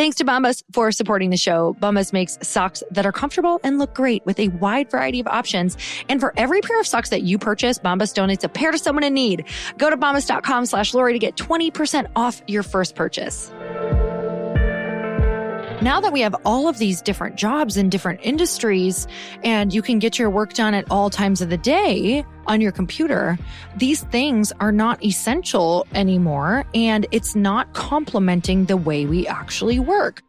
Thanks to Bombas for supporting the show. Bombas makes socks that are comfortable and look great with a wide variety of options. And for every pair of socks that you purchase, Bombas donates a pair to someone in need. Go to bombas.com/Lori to get 20% off your first purchase. Now that we have all of these different jobs in different industries and you can get your work done at all times of the day on your computer, these things are not essential anymore and it's not complementing the way we actually work.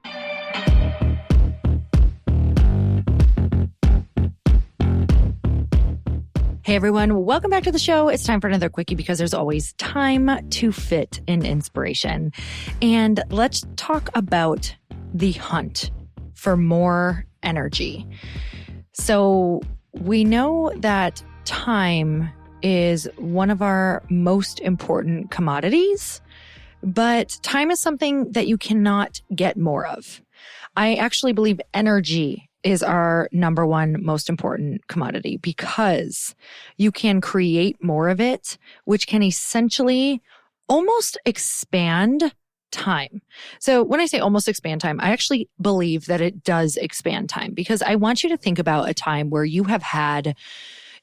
Hey everyone, welcome back to the show. It's time for another quickie because there's always time to fit in inspiration. And let's talk about the hunt for more energy. So we know that time is one of our most important commodities, but time is something that you cannot get more of. I actually believe energy is our number one most important commodity because you can create more of it, which can essentially almost expand time. So when I say almost expand time, I actually believe that it does expand time because I want you to think about a time where you have had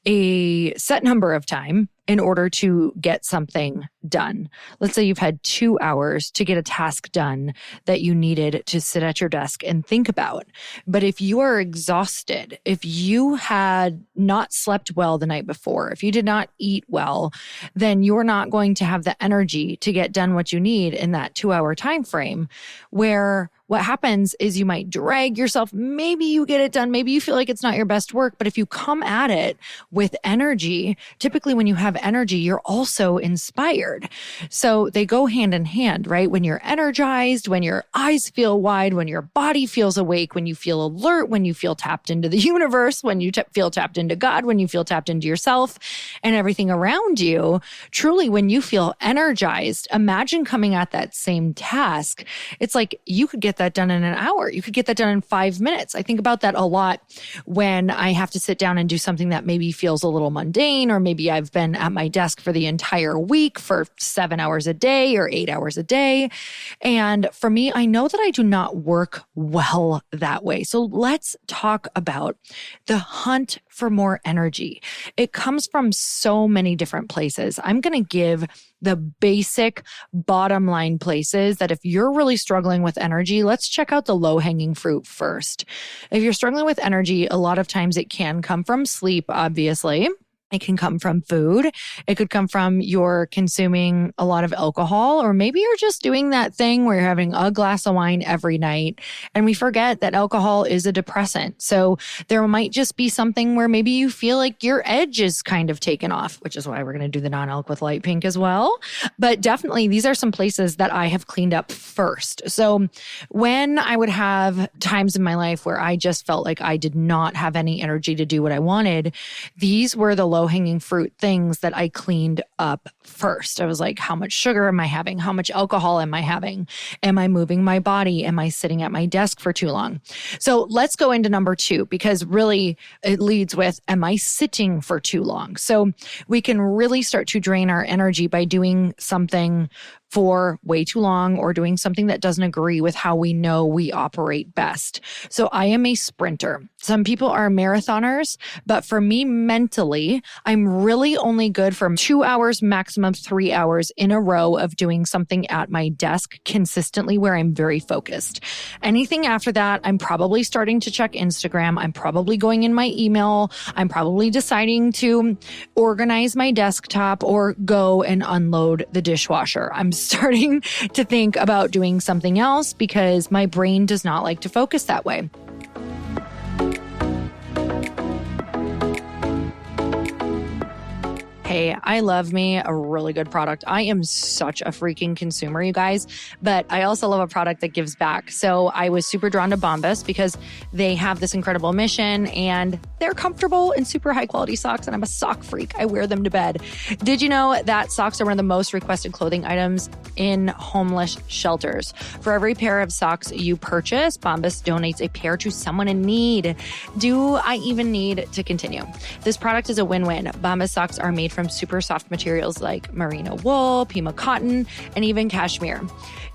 a set number of time in order to get something done. Let's say you've had 2 hours to get a task done that you needed to sit at your desk and think about. But if you are exhausted, if you had not slept well the night before, if you did not eat well, then you're not going to have the energy to get done what you need in that 2-hour time frame, where what happens is you might drag yourself. Maybe you get it done. Maybe you feel like it's not your best work. But if you come at it with energy, typically when you have energy, you're also inspired. So they go hand in hand, right? When you're energized, when your eyes feel wide, when your body feels awake, when you feel alert, when you feel tapped into the universe, when you feel tapped into God, when you feel tapped into yourself and everything around you, truly when you feel energized, imagine coming at that same task. It's like you could get that done in an hour. You could get that done in 5 minutes. I think about that a lot when I have to sit down and do something that maybe feels a little mundane, or maybe I've been at my desk for the entire week for 7 hours a day or 8 hours a day. And for me, I know that I do not work well that way. So let's talk about the hunt for more energy. It comes from so many different places. I'm going to give the basic bottom line places that if you're really struggling with energy, let's check out the low-hanging fruit first. If you're struggling with energy, a lot of times it can come from sleep, obviously. It can come from food. It could come from you're consuming a lot of alcohol, or maybe you're just doing that thing where you're having a glass of wine every night. And we forget that alcohol is a depressant. So there might just be something where maybe you feel like your edge is kind of taken off, which is why we're going to do the non-alc with light pink as well. But definitely these are some places that I have cleaned up first. So when I would have times in my life where I just felt like I did not have any energy to do what I wanted, these were the low-hanging fruit things that I cleaned up first. I was like, how much sugar am I having? How much alcohol am I having? Am I moving my body? Am I sitting at my desk for too long? So let's go into number 2, because really it leads with, am I sitting for too long? So we can really start to drain our energy by doing something for way too long or doing something that doesn't agree with how we know we operate best. So I am a sprinter. Some people are marathoners, but for me mentally, I'm really only good for 2 hours, maximum 3 hours in a row of doing something at my desk consistently where I'm very focused. Anything after that, I'm probably starting to check Instagram. I'm probably going in my email. I'm probably deciding to organize my desktop or go and unload the dishwasher. I'm starting to think about doing something else because my brain does not like to focus that way. Hey, I love me a really good product. I am such a freaking consumer, you guys, but I also love a product that gives back. So I was super drawn to Bombas because they have this incredible mission and they're comfortable and super high quality socks. And I'm a sock freak. I wear them to bed. Did you know that socks are one of the most requested clothing items in homeless shelters? For every pair of socks you purchase, Bombas donates a pair to someone in need. Do I even need to continue? This product is a win-win. Bombas socks are made from from super soft materials like merino wool, Pima cotton, and even cashmere.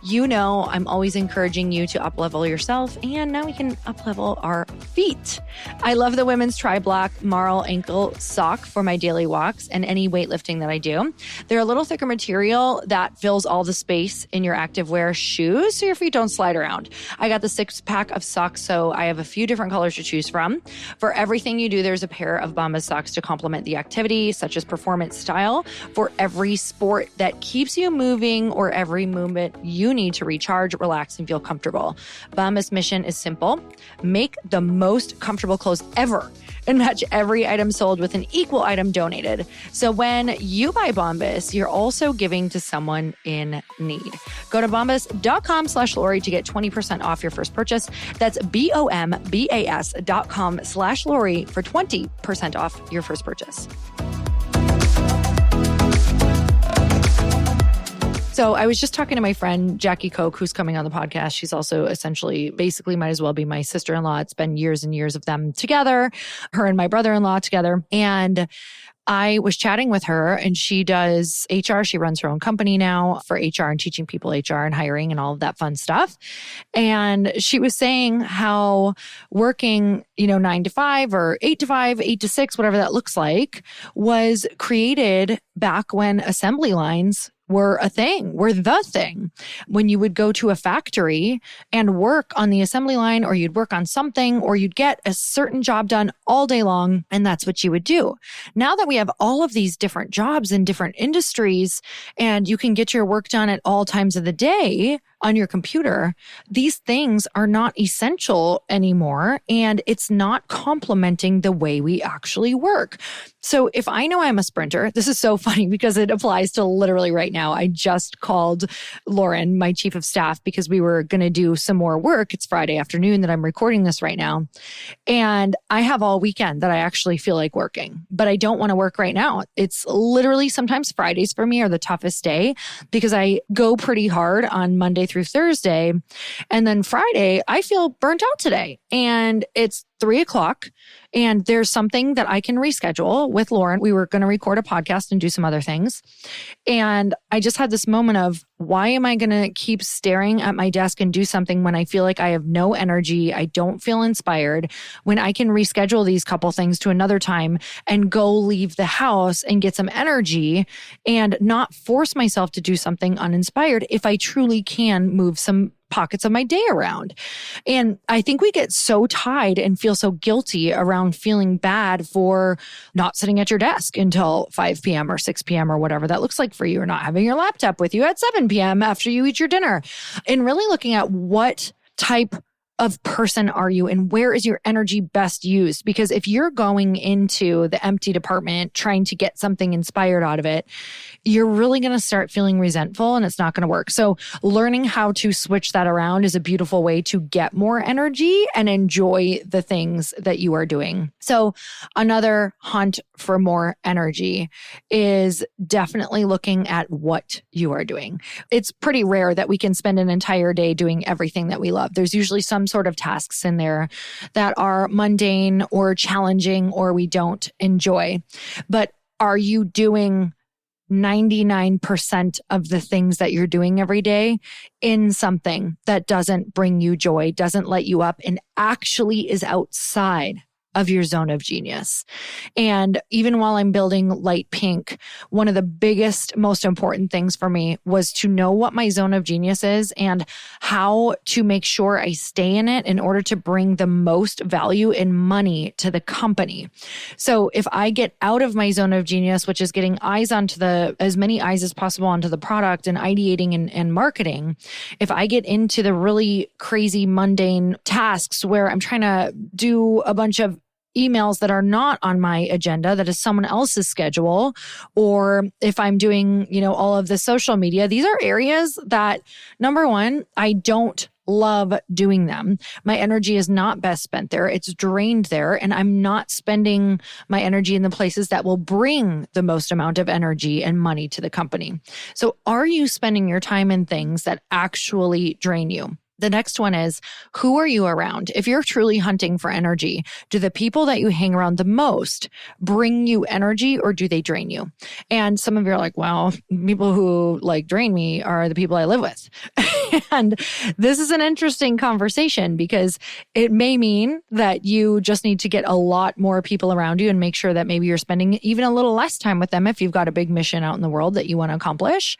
You know, I'm always encouraging you to up-level yourself, and now we can up-level our feet. I love the women's tri-block marl ankle sock for my daily walks and any weightlifting that I do. They're a little thicker material that fills all the space in your activewear shoes so your feet don't slide around. I got the 6-pack of socks, so I have a few different colors to choose from. For everything you do, there's a pair of Bombas socks to complement the activity, such as performance style, for every sport that keeps you moving or every movement you need to recharge, relax, and feel comfortable. Bombas' mission is simple: make the most comfortable clothes ever and match every item sold with an equal item donated. So when you buy Bombas, you're also giving to someone in need. Go to bombas.com/Lori to get 20% off your first purchase. That's BOMBAS.com/Lori for 20% off your first purchase. So I was just talking to my friend, Jackie Koch, who's coming on the podcast. She's also basically might as well be my sister-in-law. It's been years and years of them together, her and my brother-in-law together. And I was chatting with her, and she does HR. She runs her own company now for HR and teaching people HR and hiring and all of that fun stuff. And she was saying how working, 9 to 5 or 8 to 5, 8 to 6, whatever that looks like, was created back when assembly lines were the thing. When you would go to a factory and work on the assembly line, or you'd work on something, or you'd get a certain job done all day long, and that's what you would do. Now that we have all of these different jobs in different industries, and you can get your work done at all times of the day on your computer, these things are not essential anymore, and it's not complementing the way we actually work. So if I know I'm a sprinter, this is so funny because it applies to literally right now. I just called Lauren, my chief of staff, because we were going to do some more work. It's Friday afternoon that I'm recording this right now. And I have all weekend that I actually feel like working, but I don't want to work right now. It's literally sometimes Fridays for me are the toughest day because I go pretty hard on Monday through Thursday. And then Friday, I feel burnt out today. And it's 3:00 and there's something that I can reschedule with Lauren. We were going to record a podcast and do some other things. And I just had this moment of, why am I going to keep staring at my desk and do something when I feel like I have no energy? I don't feel inspired, when I can reschedule these couple things to another time and go leave the house and get some energy and not force myself to do something uninspired if I truly can move some pockets of my day around. And I think we get so tied and feel so guilty around feeling bad for not sitting at your desk until 5 p.m. or 6 p.m. or whatever that looks like for you, or not having your laptop with you at 7 p.m. after you eat your dinner. And really looking at what type of person are you and where is your energy best used? Because if you're going into the empty department trying to get something inspired out of it, you're really going to start feeling resentful and it's not going to work. So learning how to switch that around is a beautiful way to get more energy and enjoy the things that you are doing. So another hunt for more energy is definitely looking at what you are doing. It's pretty rare that we can spend an entire day doing everything that we love. There's usually some sort of tasks in there that are mundane or challenging or we don't enjoy. But are you doing 99% of the things that you're doing every day in something that doesn't bring you joy, doesn't light you up, and actually is outside of your zone of genius? And even while I'm building Light Pink, one of the biggest, most important things for me was to know what my zone of genius is and how to make sure I stay in it in order to bring the most value and money to the company. So if I get out of my zone of genius, which is getting as many eyes as possible onto the product and ideating and marketing, if I get into the really crazy mundane tasks where I'm trying to do a bunch of emails that are not on my agenda, that is someone else's schedule, or if I'm doing, all of the social media, these are areas that, number one, I don't love doing them. My energy is not best spent there. It's drained there. And I'm not spending my energy in the places that will bring the most amount of energy and money to the company. So are you spending your time in things that actually drain you? The next one is, who are you around? If you're truly hunting for energy, do the people that you hang around the most bring you energy or do they drain you? And some of you are like, well, people who drain me are the people I live with. And this is an interesting conversation because it may mean that you just need to get a lot more people around you and make sure that maybe you're spending even a little less time with them if you've got a big mission out in the world that you want to accomplish,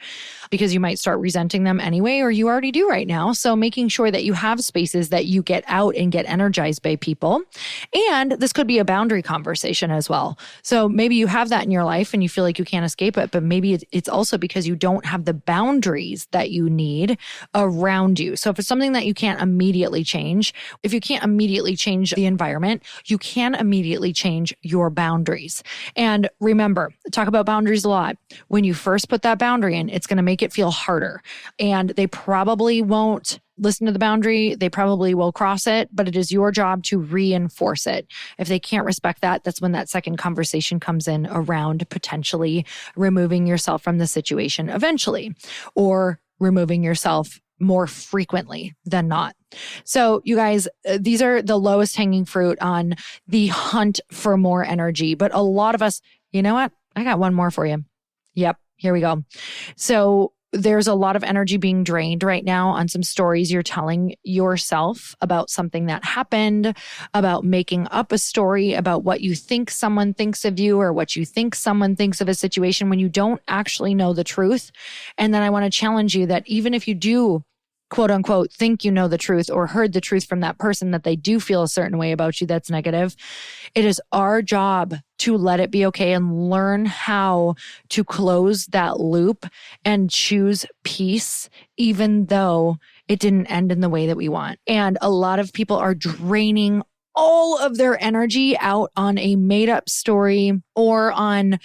because you might start resenting them anyway, or you already do right now. So making sure that you have spaces that you get out and get energized by people. And this could be a boundary conversation as well. So maybe you have that in your life and you feel like you can't escape it, but maybe it's also because you don't have the boundaries that you need around you. So if it's something that you can't immediately change, if you can't immediately change the environment, you can immediately change your boundaries. And remember, talk about boundaries a lot. When you first put that boundary in, it's going to make it feel harder. And they probably won't listen to the boundary. They probably will cross it, but it is your job to reinforce it. If they can't respect that, that's when that second conversation comes in around potentially removing yourself from the situation eventually, or removing yourself more frequently than not. So you guys, these are the lowest hanging fruit on the hunt for more energy. But a lot of us, you know what? I got one more for you. Yep, here we go. So there's a lot of energy being drained right now on some stories you're telling yourself about something that happened, about making up a story about what you think someone thinks of you or what you think someone thinks of a situation when you don't actually know the truth. And then I want to challenge you that even if you do, quote unquote, think you know the truth or heard the truth from that person, that they do feel a certain way about you that's negative, it is our job to let it be okay and learn how to close that loop and choose peace, even though it didn't end in the way that we want. And a lot of people are draining all of their energy out on a made up story or on,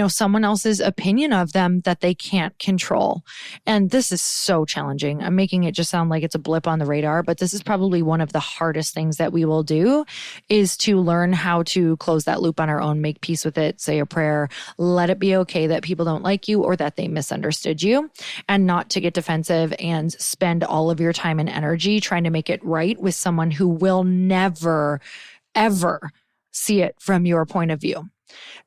someone else's opinion of them that they can't control. And this is so challenging. I'm making it just sound like it's a blip on the radar, but this is probably one of the hardest things that we will do, is to learn how to close that loop on our own, make peace with it, say a prayer, let it be okay that people don't like you or that they misunderstood you, and not to get defensive and spend all of your time and energy trying to make it right with someone who will never, ever see it from your point of view.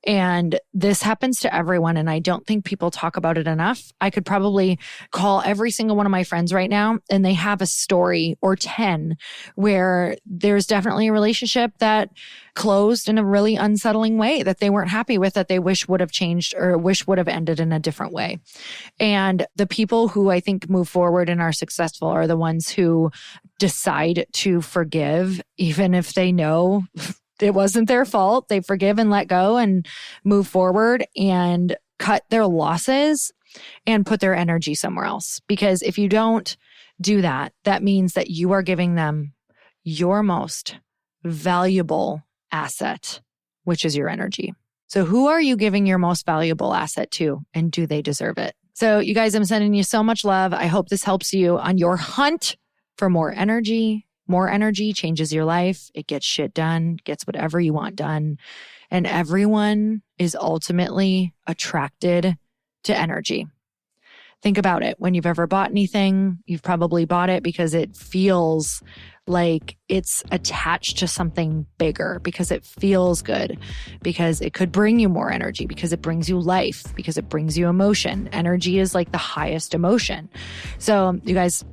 And this happens to everyone. And I don't think people talk about it enough. I could probably call every single one of my friends right now, and they have a story or 10 where there's definitely a relationship that closed in a really unsettling way that they weren't happy with, that they wish would have changed or wish would have ended in a different way. And the people who I think move forward and are successful are the ones who decide to forgive, even if they know it wasn't their fault. They forgive and let go and move forward and cut their losses and put their energy somewhere else. Because if you don't do that, that means that you are giving them your most valuable asset, which is your energy. So who are you giving your most valuable asset to, and do they deserve it? So you guys, I'm sending you so much love. I hope this helps you on your hunt for more energy. More energy changes your life. It gets shit done, gets whatever you want done. And everyone is ultimately attracted to energy. Think about it. When you've ever bought anything, you've probably bought it because it feels like it's attached to something bigger, because it feels good, because it could bring you more energy, because it brings you life, because it brings you emotion. Energy is like the highest emotion. So you guys,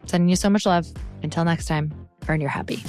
sending you so much love. Until next time, earn your happy.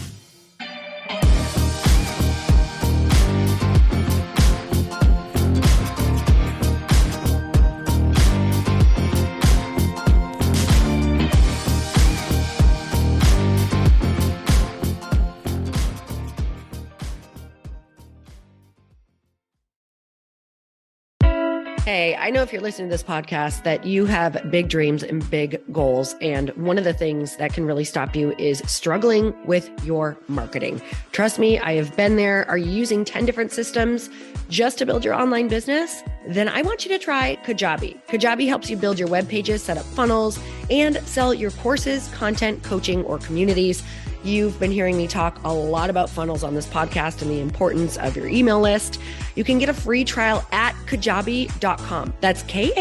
Hey, I know if you're listening to this podcast that you have big dreams and big goals. And one of the things that can really stop you is struggling with your marketing. Trust me, I have been there. Are you using 10 different systems just to build your online business? Then I want you to try Kajabi. Kajabi helps you build your web pages, set up funnels, and sell your courses, content, coaching, or communities. You've been hearing me talk a lot about funnels on this podcast and the importance of your email list. You can get a free trial at kajabi.com. That's Kajabi.com.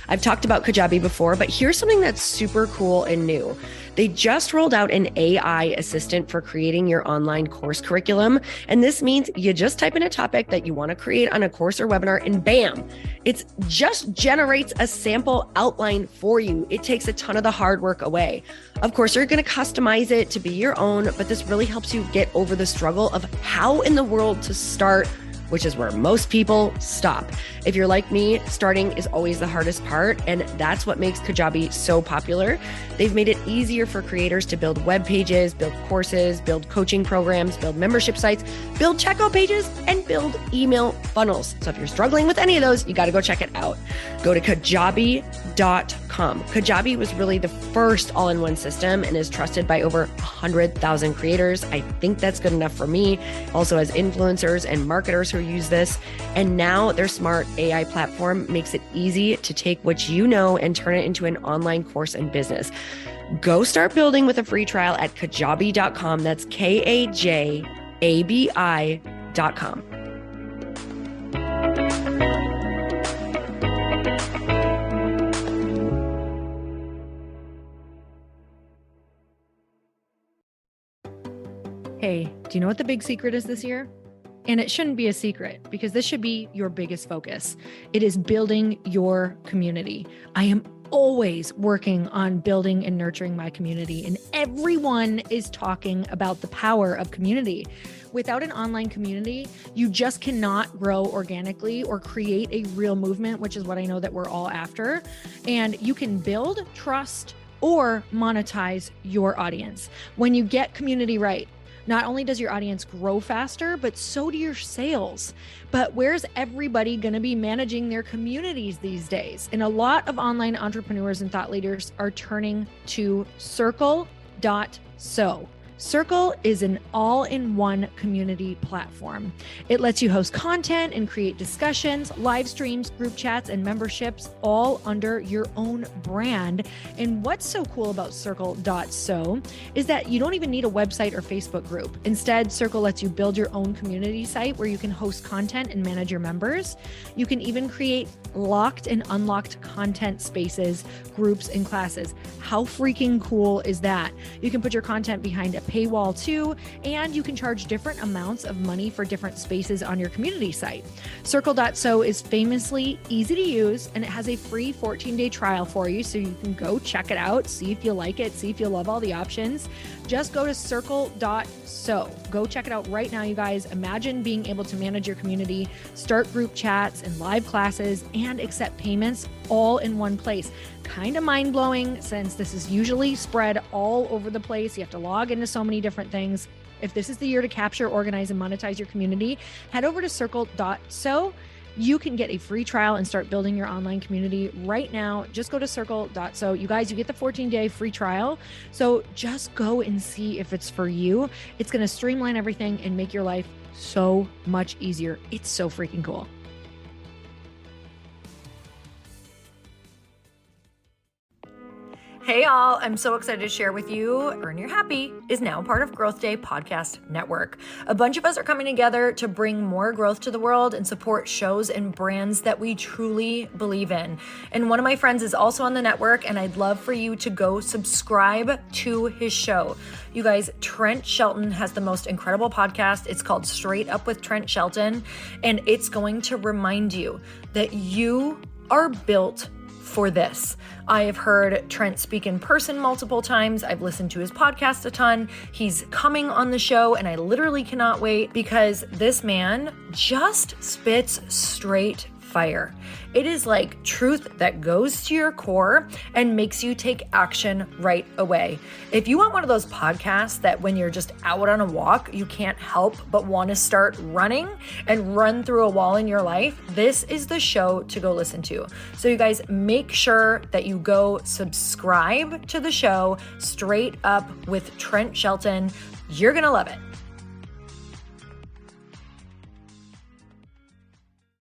I've talked about Kajabi before, but here's something that's super cool and new. They just rolled out an AI assistant for creating your online course curriculum. And this means you just type in a topic that you want to create on a course or webinar and bam, it just generates a sample outline for you. It takes a ton of the hard work away. Of course, you're going to customize it to be your own, but this really helps you get over the struggle of how in the world to start, which is where most people stop. If you're like me, starting is always the hardest part, and that's what makes Kajabi so popular. They've made it easier for creators to build web pages, build courses, build coaching programs, build membership sites, build checkout pages, and build email funnels. So if you're struggling with any of those, you got to go check it out. Go to kajabi.com. Kajabi was really the first all-in-one system and is trusted by over 100,000 creators. I think that's good enough for me. Also, as influencers and marketers who use this. And now their smart AI platform makes it easy to take what you know and turn it into an online course and business. Go start building with a free trial at kajabi.com. That's kajabi.com. Hey, do you know what the big secret is this year? And it shouldn't be a secret because this should be your biggest focus. It is building your community. I am always working on building and nurturing my community, and everyone is talking about the power of community. Without an online community, you just cannot grow organically or create a real movement, which is what I know that we're all after. And you can build trust or monetize your audience. When you get community right, not only does your audience grow faster, but so do your sales. But where's everybody going to be managing their communities these days? And a lot of online entrepreneurs and thought leaders are turning to Circle.so. Circle is an all-in-one community platform. It lets you host content and create discussions, live streams, group chats, and memberships all under your own brand. And what's so cool about Circle.so is that you don't even need a website or Facebook group. Instead, Circle lets you build your own community site where you can host content and manage your members. You can even create locked and unlocked content spaces, groups, and classes. How freaking cool is that? You can put your content behind a paywall too, and you can charge different amounts of money for different spaces on your community site. Circle.so is famously easy to use, and it has a free 14-day trial for you, so you can go check it out, see if you like it, see if you love all the options. Just go to Circle.so. Go check it out right now, you guys. Imagine being able to manage your community, start group chats and live classes, and accept payments all in one place. Kind of mind-blowing since this is usually spread all over the place. You have to log into so many different things. If this is the year to capture, organize, and monetize your community, head over to Circle.so. You can get a free trial and start building your online community right now. Just go to Circle.so. You guys, you get the 14-day free trial. So just go and see if it's for you. It's going to streamline everything and make your life so much easier. It's so freaking cool. Hey all, I'm so excited to share with you, Earn Your Happy is now part of Growth Day Podcast Network. A bunch of us are coming together to bring more growth to the world and support shows and brands that we truly believe in. And one of my friends is also on the network, and I'd love for you to go subscribe to his show. You guys, Trent Shelton has the most incredible podcast. It's called Straight Up with Trent Shelton, and it's going to remind you that you are built for this. I have heard Trent speak in person multiple times. I've listened to his podcast a ton. He's coming on the show, and I literally cannot wait because this man just spits straight fire. It is like truth that goes to your core and makes you take action right away. If you want one of those podcasts that when you're just out on a walk, you can't help but want to start running and run through a wall in your life, this is the show to go listen to. So you guys, make sure that you go subscribe to the show, Straight Up with Trent Shelton. You're going to love it.